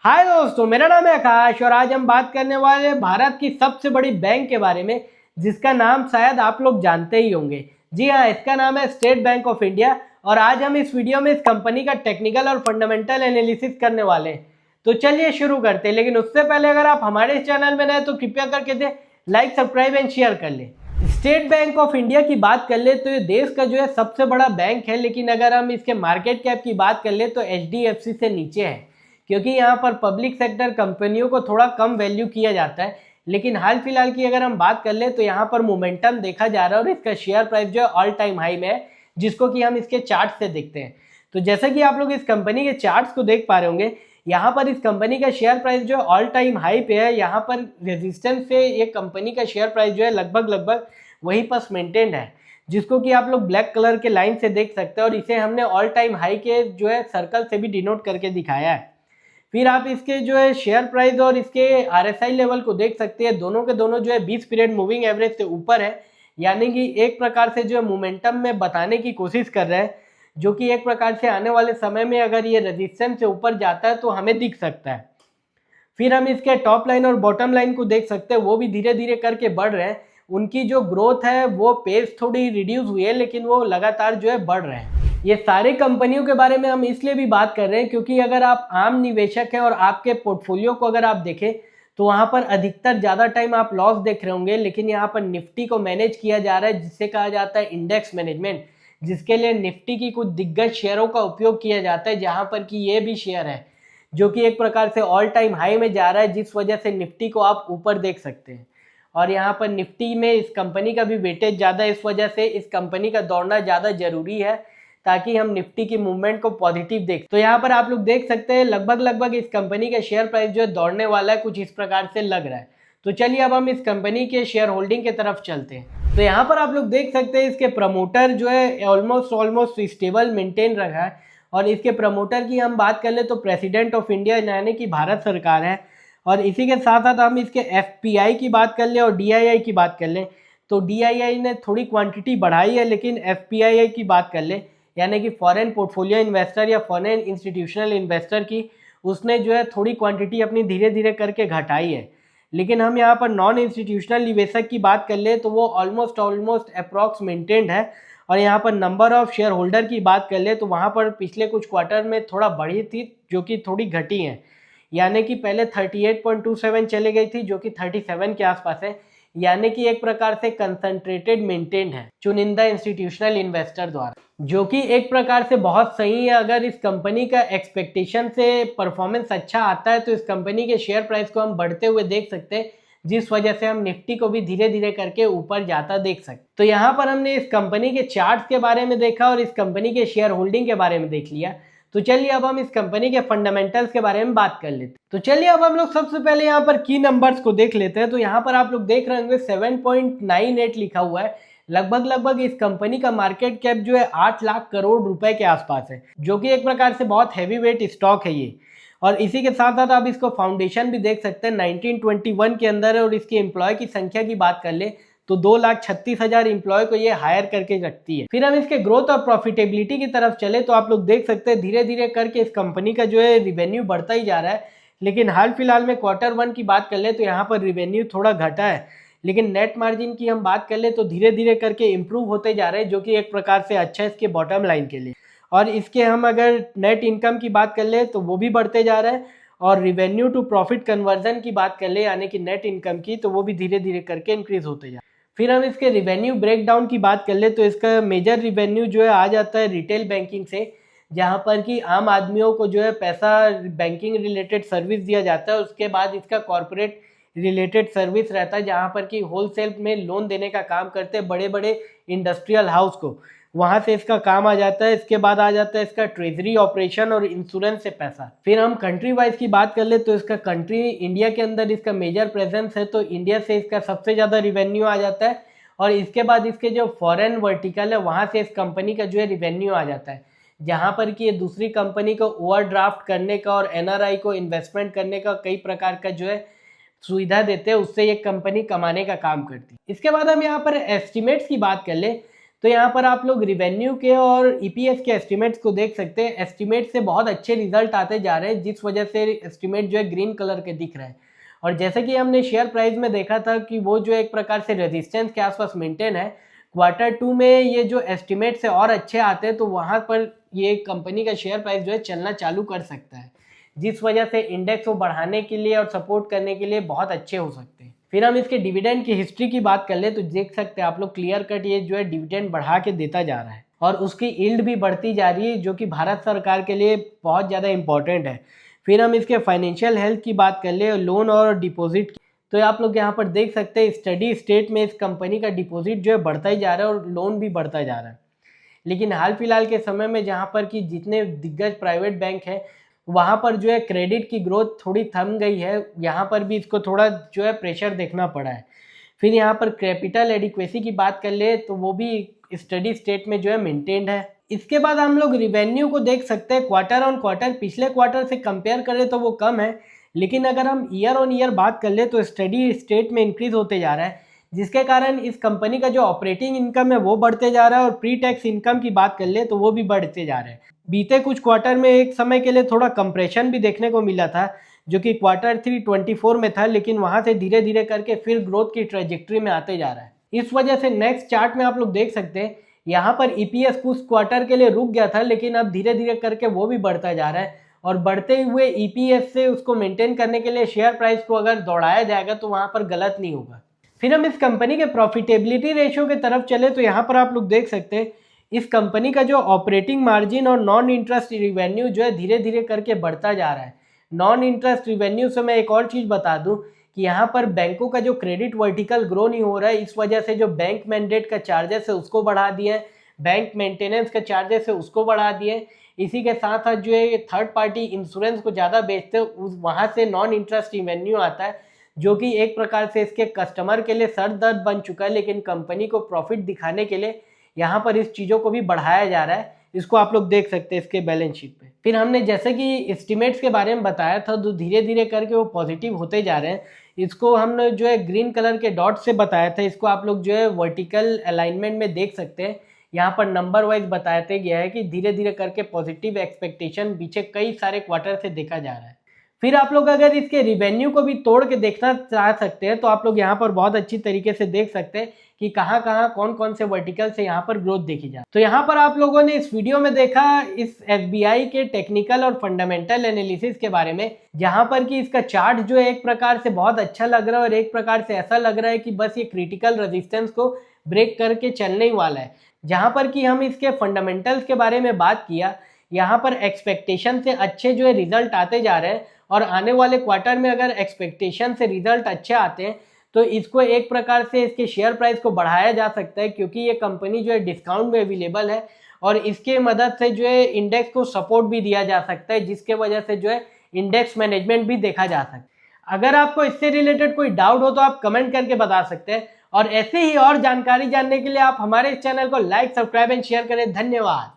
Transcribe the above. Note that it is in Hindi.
हाय दोस्तों, मेरा नाम है आकाश और आज हम बात करने वाले हैं भारत की सबसे बड़ी बैंक के बारे में, जिसका नाम शायद आप लोग जानते ही होंगे। जी हाँ, इसका नाम है स्टेट बैंक ऑफ इंडिया। और आज हम इस वीडियो में इस कंपनी का टेक्निकल और फंडामेंटल एनालिसिस करने वाले हैं। तो चलिए शुरू करते हैं, लेकिन उससे पहले अगर आप हमारे इस चैनल में नए तो कृपया करके they like, subscribe and share कर ले। स्टेट बैंक ऑफ इंडिया की बात कर ले तो ये देश का जो है सबसे बड़ा बैंक है, लेकिन अगर हम इसके मार्केट कैप की बात कर ले तो HDFC से नीचे है, क्योंकि यहाँ पर पब्लिक सेक्टर कंपनियों को थोड़ा कम वैल्यू किया जाता है। लेकिन हाल फिलहाल की अगर हम बात कर ले तो यहाँ पर मोमेंटम देखा जा रहा है और इसका शेयर प्राइस जो है ऑल टाइम हाई में है, जिसको कि हम इसके चार्ट से देखते हैं। तो जैसे कि आप लोग इस कंपनी के चार्ट्स को देख पा रहे होंगे, यहाँ पर इस कंपनी का शेयर प्राइस जो है ऑल टाइम हाई पे है। यहाँ पर रेजिस्टेंस से ये कंपनी का शेयर प्राइस जो है लगभग वहीं पर मेंटेन्ड है, जिसको कि आप लोग ब्लैक कलर के लाइन से देख सकते हैं। और इसे हमने ऑल टाइम हाई के जो है सर्कल से भी डिनोट करके दिखाया है। फिर आप इसके जो है शेयर प्राइस और इसके RSI लेवल को देख सकते हैं। दोनों के दोनों जो है 20 पीरियड मूविंग एवरेज से ऊपर है, यानी कि एक प्रकार से जो है मोमेंटम में बताने की कोशिश कर रहे हैं, जो कि एक प्रकार से आने वाले समय में अगर ये रेजिस्टेंस से ऊपर जाता है तो हमें दिख सकता है। फिर हम इसके टॉप लाइन और बॉटम लाइन को देख सकते हैं, वो भी धीरे धीरे करके बढ़ रहे हैं। उनकी जो ग्रोथ है वो पेस थोड़ी रिड्यूस हुई है, लेकिन वो लगातार जो है बढ़ रहे हैं। ये सारे कंपनियों के बारे में हम इसलिए भी बात कर रहे हैं क्योंकि अगर आप आम निवेशक हैं और आपके पोर्टफोलियो को अगर आप देखें तो वहाँ पर अधिकतर ज़्यादा टाइम आप लॉस देख रहे होंगे। लेकिन यहाँ पर निफ्टी को मैनेज किया जा रहा है, जिससे कहा जाता है इंडेक्स मैनेजमेंट, जिसके लिए निफ्टी की कुछ दिग्गज शेयरों का उपयोग किया जाता है, जहाँ पर कि ये भी शेयर है जो कि एक प्रकार से ऑल टाइम हाई में जा रहा है, जिस वजह से निफ्टी को आप ऊपर देख सकते हैं। और यहाँ पर निफ्टी में इस कंपनी का भी वेटेज ज़्यादा है, इस वजह से इस कंपनी का दौड़ना ज़्यादा जरूरी है ताकि हम निफ्टी की मूवमेंट को पॉजिटिव देख। तो यहाँ पर आप लोग देख सकते हैं लगभग इस कंपनी का शेयर प्राइस जो है दौड़ने वाला है, कुछ इस प्रकार से लग रहा है। तो चलिए अब हम इस कंपनी के शेयर होल्डिंग की तरफ चलते हैं। तो यहाँ पर आप लोग देख सकते हैं इसके प्रमोटर जो है ऑलमोस्ट स्टेबल मेंटेन रखा है। और इसके प्रमोटर की हम बात कर ले तो प्रेसिडेंट ऑफ इंडिया यानी कि भारत सरकार है। और इसी के साथ साथ हम इसके FPI की बात कर ले और DII की बात कर ले तो DII ने थोड़ी क्वांटिटी बढ़ाई है, लेकिन FPI की बात कर ले यानी कि फॉरेन पोर्टफोलियो इन्वेस्टर या फॉरेन इंस्टीट्यूशनल इन्वेस्टर की, उसने जो है थोड़ी क्वांटिटी अपनी धीरे धीरे करके घटाई है। लेकिन हम यहाँ पर नॉन इंस्टीट्यूशनल निवेशक की बात कर ले तो वो ऑलमोस्ट अप्रॉक्स मेंटेन्ड है। और यहाँ पर नंबर ऑफ शेयर होल्डर की बात कर ले तो वहाँ पर पिछले कुछ क्वार्टर में थोड़ा बढ़ी थी, जो कि थोड़ी घटी है, यानी कि पहले 38.27 चले गई थी, जो कि 37 के आसपास है, यानी कि एक प्रकार से कंसंट्रेटेड मेंटेन है चुनिंदा इंस्टीट्यूशनल इन्वेस्टर द्वारा, जो कि एक प्रकार से बहुत सही है। अगर इस कंपनी का एक्सपेक्टेशन से परफॉर्मेंस अच्छा आता है तो इस कंपनी के शेयर प्राइस को हम बढ़ते हुए देख सकते हैं, जिस वजह से हम निफ्टी को भी धीरे धीरे करके ऊपर जाता देख सकते। तो यहाँ पर हमने इस कंपनी के चार्ट्स के बारे में देखा और इस कंपनी के शेयर होल्डिंग के बारे में देख लिया। तो चलिए अब हम इस कंपनी के फंडामेंटल्स के बारे में बात कर लेते हैं। तो चलिए अब हम लोग सबसे पहले यहाँ पर की नंबर्स को देख लेते हैं। तो यहाँ पर आप लोग देख रहे होंगे 7.98 लिखा हुआ है। लगभग इस कंपनी का मार्केट कैप जो है 8 लाख करोड़ रुपए के आसपास है, जो कि एक प्रकार से बहुत हैवी वेट स्टॉक है ये। और इसी के साथ साथ आप इसको फाउंडेशन भी देख सकते हैं 1921 के अंदर है। और इसकी एम्प्लॉय की संख्या की बात कर ले तो 2,36,000 एम्प्लॉय को ये हायर करके रखती है। फिर हम इसके ग्रोथ और प्रॉफिटेबिलिटी की तरफ चले तो आप लोग देख सकते हैं धीरे धीरे करके इस कंपनी का जो है रिवेन्यू बढ़ता ही जा रहा है। लेकिन हाल फिलहाल में Q1 की बात कर ले तो यहाँ पर रिवेन्यू थोड़ा घटा है, लेकिन नेट मार्जिन की हम बात कर ले तो धीरे धीरे करके इम्प्रूव होते जा रहे हैं, जो कि एक प्रकार से अच्छा है इसके बॉटम लाइन के लिए। और इसके हम अगर नेट इनकम की बात कर ले तो वो भी बढ़ते जा रहा है। और रिवेन्यू टू प्रॉफिट कन्वर्जन की बात कर ले यानी कि नेट इनकम की, तो वो भी धीरे धीरे करके इंक्रीज होते जा रहा है। फिर हम इसके रिवेन्यू ब्रेकडाउन की बात कर ले तो इसका मेजर रिवेन्यू जो है आ जाता है रिटेल बैंकिंग से, जहाँ पर कि आम आदमियों को जो है पैसा बैंकिंग रिलेटेड सर्विस दिया जाता है। उसके बाद इसका कॉर्पोरेट रिलेटेड सर्विस रहता है, जहाँ पर कि होलसेल में लोन देने का काम करते हैं बड़े बड़े इंडस्ट्रियल हाउस को, वहाँ से इसका काम आ जाता है। इसके बाद आ जाता है इसका ट्रेजरी ऑपरेशन और इंश्योरेंस से पैसा। फिर हम कंट्री वाइज की बात कर ले तो इसका कंट्री इंडिया के अंदर इसका मेजर प्रेजेंस है, तो इंडिया से इसका सबसे ज़्यादा रिवेन्यू आ जाता है। और इसके बाद इसके जो फॉरेन वर्टिकल है वहाँ से इस कंपनी का जो है रिवेन्यू आ जाता है, जहाँ पर कि ये दूसरी कंपनी को ओवरड्राफ्ट करने का और NRI को इन्वेस्टमेंट करने का कई प्रकार का जो है सुविधा देते हैं, उससे ये कंपनी कमाने का काम करती है। इसके बाद हम यहाँ पर एस्टिमेट्स की बात कर ले तो यहाँ पर आप लोग रिवेन्यू के और ईपीएस के एस्टिमेट्स को देख सकते हैं। एस्टिमेट से बहुत अच्छे रिजल्ट आते जा रहे हैं, जिस वजह से एस्टिमेट जो है ग्रीन कलर के दिख रहे हैं। और जैसे कि हमने शेयर प्राइस में देखा था कि वो जो एक प्रकार से रेजिस्टेंस के आसपास मेंटेन है, Q2 में ये जो एस्टिमेट से और अच्छे आते हैं तो वहाँ पर ये कंपनी का शेयर प्राइस जो है चलना चालू कर सकता है, जिस वजह से इंडेक्स को बढ़ाने के लिए और सपोर्ट करने के लिए बहुत अच्छे हो सकते हैं। फिर हम इसके डिविडेंड की हिस्ट्री की बात कर ले तो देख सकते हैं आप लोग क्लियर कट ये जो है डिविडेंड बढ़ा के देता जा रहा है और उसकी यील्ड भी बढ़ती जा रही है, जो कि भारत सरकार के लिए बहुत ज़्यादा इंपॉर्टेंट है। फिर हम इसके फाइनेंशियल हेल्थ की बात कर ले, लोन और डिपॉजिट की, तो आप लोग यहाँ पर देख सकते हैं स्टडी स्टेट में इस कंपनी का डिपॉजिट जो है बढ़ता ही जा रहा है और लोन भी बढ़ता जा रहा है। लेकिन हाल फिलहाल के समय में जहाँ पर कि जितने दिग्गज प्राइवेट बैंक हैं वहाँ पर जो है क्रेडिट की ग्रोथ थोड़ी थम गई है, यहाँ पर भी इसको थोड़ा जो है प्रेशर देखना पड़ा है। फिर यहाँ पर कैपिटल एडिक्वेसी की बात कर ले तो वो भी स्टडी स्टेट में जो है मेंटेन्ड है। इसके बाद हम लोग रिवेन्यू को देख सकते हैं, क्वार्टर ऑन क्वार्टर पिछले क्वार्टर से कंपेयर करें तो वो कम है, लेकिन अगर हम ईयर ऑन ईयर बात कर ले तो स्टडी स्टेट में इंक्रीज होते जा रहा है, जिसके कारण इस कंपनी का जो ऑपरेटिंग इनकम है वो बढ़ते जा रहा है और प्री टैक्स इनकम की बात कर ले तो वो भी बढ़ते जा रहे हैं। बीते कुछ क्वार्टर में एक समय के लिए थोड़ा कंप्रेशन भी देखने को मिला था, जो कि Q3 24 में था, लेकिन वहां से धीरे धीरे करके फिर ग्रोथ की ट्रेजेक्ट्री में आते जा रहा है। इस वजह से नेक्स्ट चार्ट में आप लोग देख सकते हैं यहाँ पर ईपीएस कुछ क्वार्टर के लिए रुक गया था, लेकिन अब धीरे धीरे करके वो भी बढ़ता जा रहा है और बढ़ते हुए ईपीएस से उसको मेंटेन करने के लिए शेयर प्राइस को अगर दौड़ाया जाएगा तो वहां पर गलत नहीं होगा। फिर हम इस कंपनी के प्रॉफिटेबिलिटी रेशियो की तरफ चले तो यहाँ पर आप लोग देख सकते हैं इस कंपनी का जो ऑपरेटिंग मार्जिन और नॉन इंटरेस्ट रिवेन्यू जो है धीरे धीरे करके बढ़ता जा रहा है। नॉन इंटरेस्ट रिवेन्यू से मैं एक और चीज़ बता दूं कि यहाँ पर बैंकों का जो क्रेडिट वर्टिकल ग्रो नहीं हो रहा है, इस वजह से जो बैंक मैंडेट का चार्जेस है उसको बढ़ा दिए, बैंक मेंटेनेंस का चार्जेस है उसको बढ़ा दिए। इसी के साथ साथ जो है थर्ड पार्टी इंश्योरेंस को ज़्यादा बेचते हैं, वहाँ से नॉन इंटरेस्ट रिवेन्यू आता है, जो कि एक प्रकार से इसके कस्टमर के लिए सर दर्द बन चुका है, लेकिन कंपनी को प्रॉफिट दिखाने के लिए यहाँ पर इस चीज़ों को भी बढ़ाया जा रहा है। इसको आप लोग देख सकते हैं इसके बैलेंस शीट पे। फिर हमने जैसे कि एस्टिमेट्स के बारे में बताया था तो धीरे धीरे करके वो पॉजिटिव होते जा रहे हैं। इसको हमने जो है ग्रीन कलर के डॉट से बताया था, इसको आप लोग जो है वर्टिकल अलाइनमेंट में देख सकते हैं। यहाँ पर नंबर वाइज बताते गया है कि धीरे धीरे करके पॉजिटिव एक्सपेक्टेशन पीछे कई सारे क्वार्टर से देखा जा रहा है। फिर आप लोग अगर इसके रिवेन्यू को भी तोड़ के देखना चाह सकते हैं तो आप लोग यहाँ पर बहुत अच्छी तरीके से देख सकते हैं कि कहाँ कहाँ कौन कौन से वर्टिकल से यहाँ पर ग्रोथ देखी जाए। तो यहाँ पर आप लोगों ने इस वीडियो में देखा इस एसबीआई के टेक्निकल और फंडामेंटल एनालिसिस के बारे में, जहाँ पर कि इसका चार्ट जो है एक प्रकार से बहुत अच्छा लग रहा है और एक प्रकार से ऐसा लग रहा है कि बस ये क्रिटिकल रेजिस्टेंस को ब्रेक करके चलने ही वाला है। जहाँ पर कि हम इसके फंडामेंटल्स के बारे में बात किया, यहाँ पर एक्सपेक्टेशन से अच्छे जो है रिजल्ट आते जा रहे हैं और आने वाले क्वार्टर में अगर एक्सपेक्टेशन से रिजल्ट अच्छे आते हैं तो इसको एक प्रकार से इसके शेयर प्राइस को बढ़ाया जा सकता है, क्योंकि ये कंपनी जो है डिस्काउंट में अवेलेबल है और इसके मदद से जो है इंडेक्स को सपोर्ट भी दिया जा सकता है, जिसके वजह से जो है इंडेक्स मैनेजमेंट भी देखा जा सकता है। अगर आपको इससे रिलेटेड कोई डाउट हो तो आप कमेंट करके बता सकते हैं और ऐसे ही और जानकारी जानने के लिए आप हमारे इस चैनल को लाइक, सब्सक्राइब एंड शेयर करें। धन्यवाद।